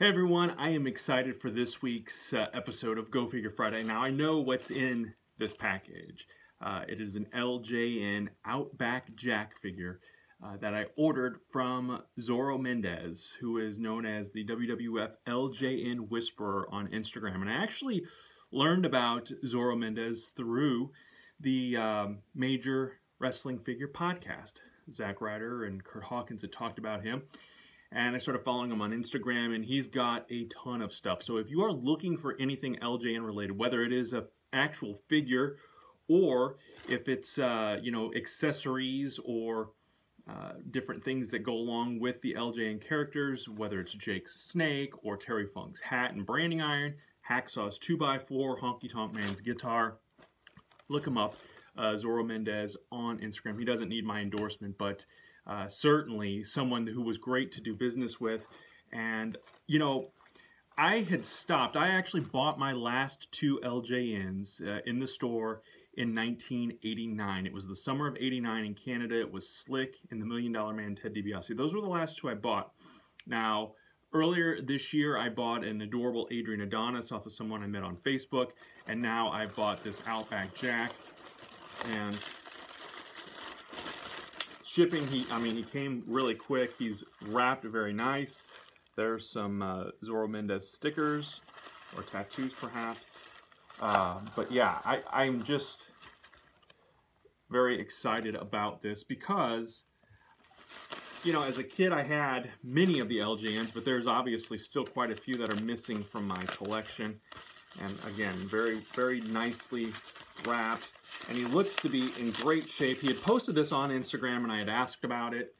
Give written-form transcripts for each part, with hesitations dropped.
Hey everyone, I am excited for this week's episode of Go Figure Friday. Now I know what's in this package. It is an LJN Outback Jack figure that I ordered from Zorro Mendez, who is known as the WWF LJN Whisperer on Instagram. And I actually learned about Zorro Mendez through the Major Wrestling Figure podcast. Zack Ryder and Kurt Hawkins had talked about him. And I started following him on Instagram, and he's got a ton of stuff. So if you are looking for anything LJN related, whether it is an actual figure or if it's accessories or different things that go along with the LJN characters, whether it's Jake's snake or Terry Funk's hat and branding iron, Hacksaw's 2x4, Honky Tonk Man's guitar, look him up, Zorro Mendez on Instagram. He doesn't need my endorsement, but certainly someone who was great to do business with. And, you know, I had stopped. I actually bought my last two LJNs in the store in 1989. It was the summer of '89 in Canada. It was Slick and the $1 Million Man, Ted DiBiase. Those were the last two I bought. Now, earlier this year, I bought an adorable Adrian Adonis off of someone I met on Facebook. And now I bought this Outback Jack. And shipping, he came really quick. He's wrapped very nice. There's some Zorro Mendez stickers or tattoos perhaps. But yeah, I'm just very excited about this because, you know, as a kid I had many of the LJNs, but there's obviously still quite a few that are missing from my collection. And again, very, very nicely wrapped. And he looks to be in great shape. He had posted this on Instagram, and I had asked about it.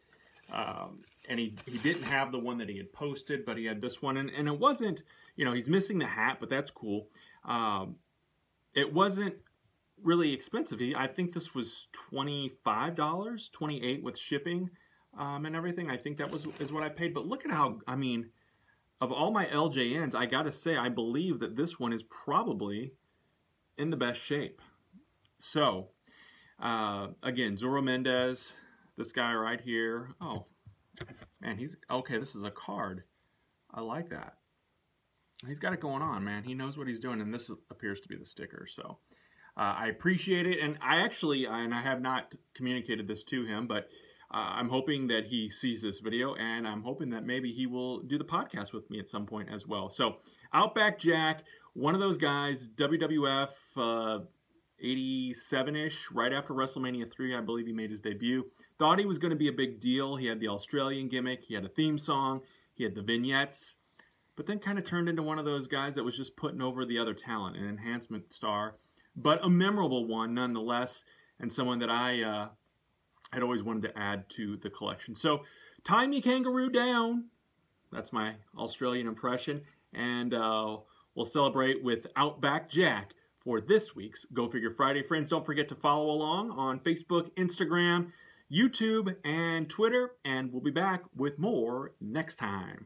And he didn't have the one that he had posted, but he had this one. And it wasn't, you know, he's missing the hat, but that's cool. It wasn't really expensive. I think this was $25, $28 with shipping and everything. I think that is what I paid. But look at how, I mean, of all my LJNs, I got to say, I believe that this one is probably in the best shape. So, again, Zorro Mendez, this guy right here. Oh, man, he's, okay, this is a card. I like that. He's got it going on, man. He knows what he's doing, and this appears to be the sticker. So, I appreciate it, and I have not communicated this to him, but I'm hoping that he sees this video, and I'm hoping that maybe he will do the podcast with me at some point as well. So, Outback Jack, one of those guys, WWF, 87-ish, right after WrestleMania 3, I believe he made his debut. Thought he was going to be a big deal. He had the Australian gimmick. He had a theme song. He had the vignettes. But then kind of turned into one of those guys that was just putting over the other talent, an enhancement star. But a memorable one nonetheless, and someone that I had always wanted to add to the collection. So, tie me kangaroo down. That's my Australian impression. And we'll celebrate with Outback Jack for this week's Go Figure Friday. Friends, don't forget to follow along on Facebook, Instagram, YouTube, and Twitter, and we'll be back with more next time.